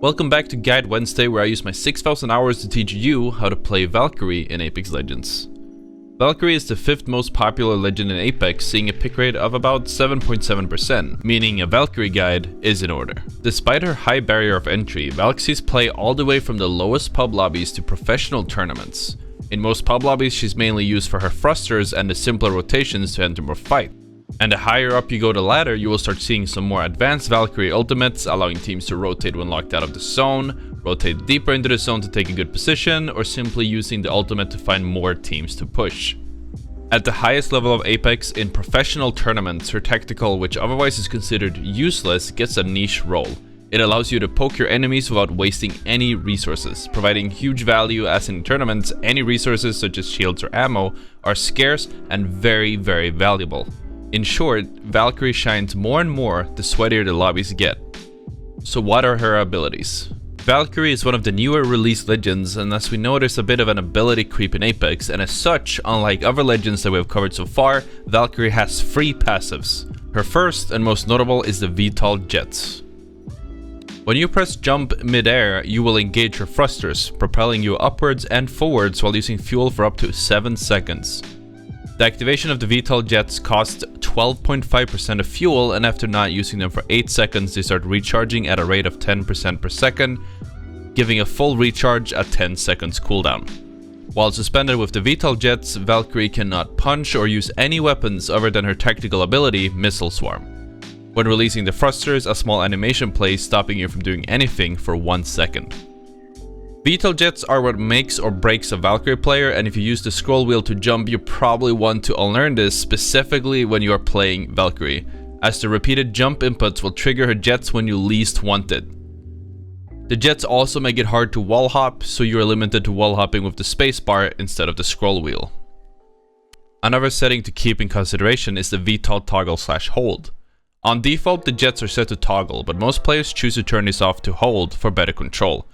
Welcome back to Guide Wednesday, where I use my 6,000 hours to teach you how to play Valkyrie in Apex Legends. Valkyrie is the 5th most popular legend in Apex, seeing a pick rate of about 7.7%, meaning a Valkyrie guide is in order. Despite her high barrier of entry, Valk sees play all the way from the lowest pub lobbies to professional tournaments. In most pub lobbies, she's mainly used for her thrusters and the simpler rotations to enter more fight. And the higher up you go the ladder, you will start seeing some more advanced Valkyrie ultimates, allowing teams to rotate when locked out of the zone, rotate deeper into the zone to take a good position, or simply using the ultimate to find more teams to push. At the highest level of Apex, in professional tournaments, her tactical, which otherwise is considered useless, gets a niche role. It allows you to poke your enemies without wasting any resources, providing huge value, as in tournaments, any resources such as shields or ammo are scarce and very valuable. In short, Valkyrie shines more and more the sweatier the lobbies get. So what are her abilities? Valkyrie is one of the newer released legends, and as we know, there's a bit of an ability creep in Apex, and as such, unlike other legends that we have covered so far, Valkyrie has 3 passives. Her first and most notable is the VTOL jets. When you press jump mid-air, you will engage her thrusters, propelling you upwards and forwards while using fuel for up to 7 seconds. The activation of the VTOL jets costs 12.5% of fuel, and after not using them for 8 seconds, they start recharging at a rate of 10% per second, giving a full recharge at 10 seconds cooldown. While suspended with the VTOL jets, Valkyrie cannot punch or use any weapons other than her tactical ability, Missile Swarm. When releasing the thrusters, a small animation plays, stopping you from doing anything for 1 second. VTOL jets are what makes or breaks a Valkyrie player, and if you use the scroll wheel to jump, you probably want to unlearn this, specifically when you are playing Valkyrie, as the repeated jump inputs will trigger her jets when you least want it. The jets also make it hard to wall hop, so you are limited to wall hopping with the spacebar instead of the scroll wheel. Another setting to keep in consideration is the VTOL toggle/hold. On default, the jets are set to toggle, but most players choose to turn this off to hold for better control,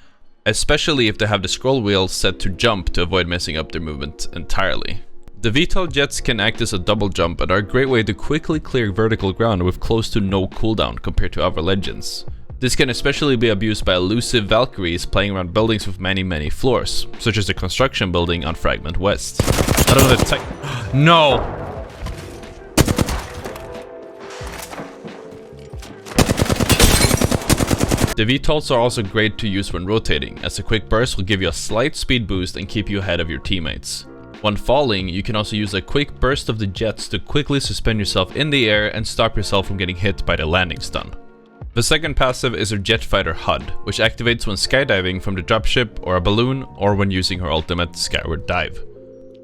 especially if they have the scroll wheel set to jump to avoid messing up their movement entirely. The VTOL jets can act as a double jump and are a great way to quickly clear vertical ground with close to no cooldown compared to other legends. This can especially be abused by elusive Valkyries playing around buildings with many floors, such as the construction building on Fragment West. I don't know the tech. No! The VTOLs are also great to use when rotating, as a quick burst will give you a slight speed boost and keep you ahead of your teammates. When falling, you can also use a quick burst of the jets to quickly suspend yourself in the air and stop yourself from getting hit by the landing stun. The second passive is her jet fighter HUD, which activates when skydiving from the dropship or a balloon, or when using her ultimate Skyward Dive.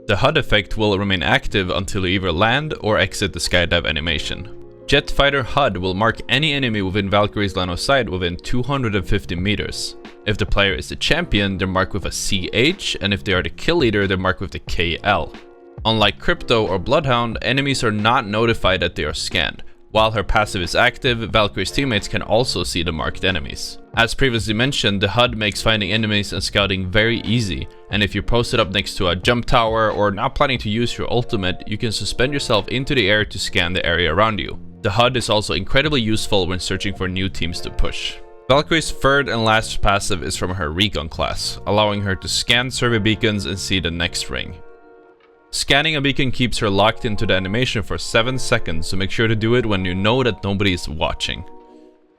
The HUD effect will remain active until you either land or exit the skydive animation. Jet Fighter HUD will mark any enemy within Valkyrie's line of sight within 250 meters. If the player is the champion, they're marked with a CH, and if they are the kill leader, they're marked with the KL. Unlike Crypto or Bloodhound, enemies are not notified that they are scanned. While her passive is active, Valkyrie's teammates can also see the marked enemies. As previously mentioned, the HUD makes finding enemies and scouting very easy, and if you're posted up next to a jump tower or not planning to use your ultimate, you can suspend yourself into the air to scan the area around you. The HUD is also incredibly useful when searching for new teams to push. Valkyrie's third and last passive is from her Recon class, allowing her to scan survey beacons and see the next ring. Scanning a beacon keeps her locked into the animation for 7 seconds, so make sure to do it when you know that nobody is watching.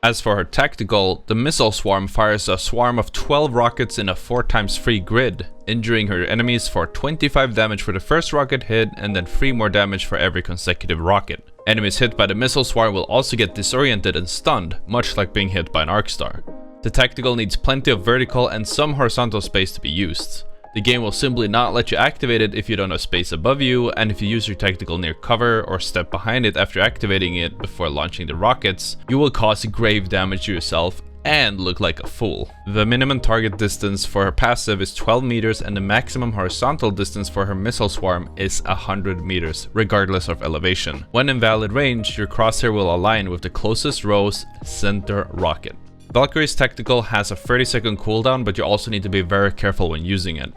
As for her tactical, the Missile Swarm fires a swarm of 12 rockets in a 4x3 grid, injuring her enemies for 25 damage for the first rocket hit and then 3 more damage for every consecutive rocket. Enemies hit by the Missile Swarm will also get disoriented and stunned, much like being hit by an arc star. The tactical needs plenty of vertical and some horizontal space to be used. The game will simply not let you activate it if you don't have space above you, and if you use your tactical near cover or step behind it after activating it before launching the rockets, you will cause grave damage to yourself and look like a fool. The minimum target distance for her passive is 12 meters and the maximum horizontal distance for her Missile Swarm is 100 meters, regardless of elevation. When in valid range, your crosshair will align with the closest row's center rocket. Valkyrie's tactical has a 30-second cooldown, but you also need to be very careful when using it.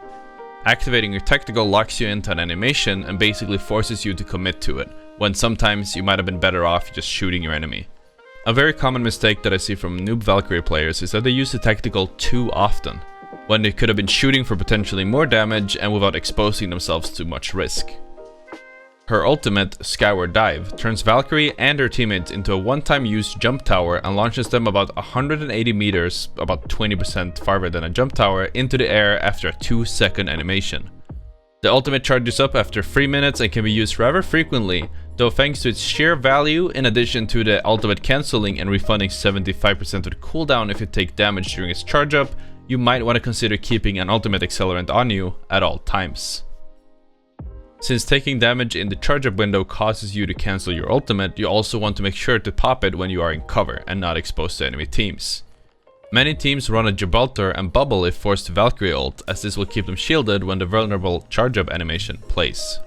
Activating your tactical locks you into an animation and basically forces you to commit to it, when sometimes you might have been better off just shooting your enemy. A very common mistake that I see from noob Valkyrie players is that they use the tactical too often, when they could have been shooting for potentially more damage and without exposing themselves to much risk. Her ultimate, Skyward Dive, turns Valkyrie and her teammates into a one-time use jump tower and launches them about 180 meters, about 20% farther than a jump tower, into the air after a 2-second animation. The ultimate charges up after 3 minutes and can be used rather frequently, though thanks to its sheer value, in addition to the ultimate cancelling and refunding 75% of the cooldown if you take damage during its charge up, you might want to consider keeping an ultimate accelerant on you at all times. Since taking damage in the charge up window causes you to cancel your ultimate, you also want to make sure to pop it when you are in cover and not exposed to enemy teams. Many teams run a Gibraltar and bubble if forced to Valkyrie ult, as this will keep them shielded when the vulnerable charge up animation plays.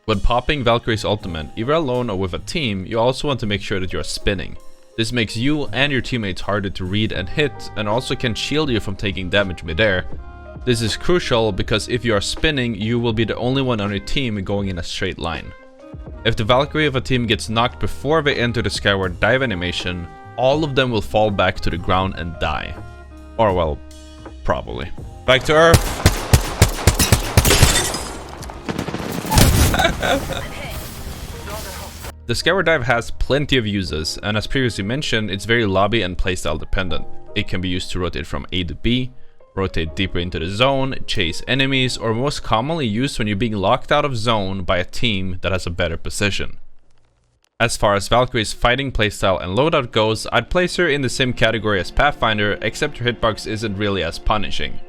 When popping Valkyrie's ultimate, either alone or with a team, you also want to make sure that you are spinning. This makes you and your teammates harder to read and hit, and also can shield you from taking damage midair. This is crucial because if you are spinning, you will be the only one on your team going in a straight line. If the Valkyrie of a team gets knocked before they enter the Skyward Dive animation, all of them will fall back to the ground and die. Or well, probably. Back to Earth! The Skyward Dive has plenty of uses, and as previously mentioned, it's very lobby and playstyle dependent. It can be used to rotate from A to B, rotate deeper into the zone, chase enemies, or most commonly used when you're being locked out of zone by a team that has a better position. As far as Valkyrie's fighting playstyle and loadout goes, I'd place her in the same category as Pathfinder, except her hitbox isn't really as punishing.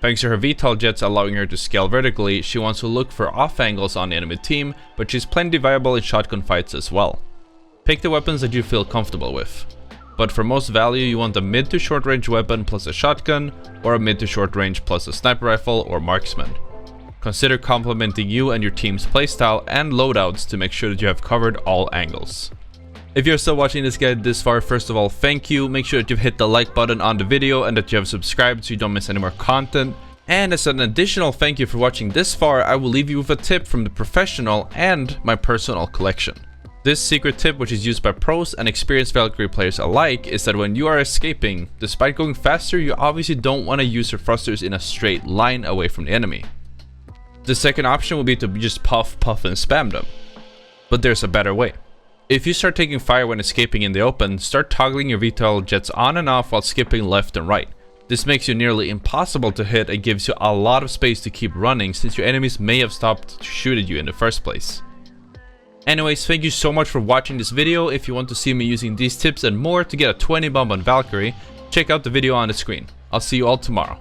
Thanks to her VTOL jets allowing her to scale vertically, she wants to look for off angles on the enemy team, but she's plenty viable in shotgun fights as well. Pick the weapons that you feel comfortable with. But for most value, you want a mid to short range weapon plus a shotgun, or a mid to short range plus a sniper rifle or marksman. Consider complementing you and your team's playstyle and loadouts to make sure that you have covered all angles. If you're still watching this guide this far, first of all, thank you. Make sure that you've hit the like button on the video and that you have subscribed so you don't miss any more content. And as an additional thank you for watching this far, I will leave you with a tip from the professional and my personal collection. This secret tip, which is used by pros and experienced Valkyrie players alike, is that when you are escaping, despite going faster, you obviously don't want to use your thrusters in a straight line away from the enemy. The second option would be to just puff, and spam them. But there's a better way. If you start taking fire when escaping in the open, start toggling your VTOL jets on and off while skipping left and right. This makes you nearly impossible to hit and gives you a lot of space to keep running since your enemies may have stopped to shoot at you in the first place. Anyways, thank you so much for watching this video. If you want to see me using these tips and more to get a 20 bomb on Valkyrie, check out the video on the screen. I'll see you all tomorrow.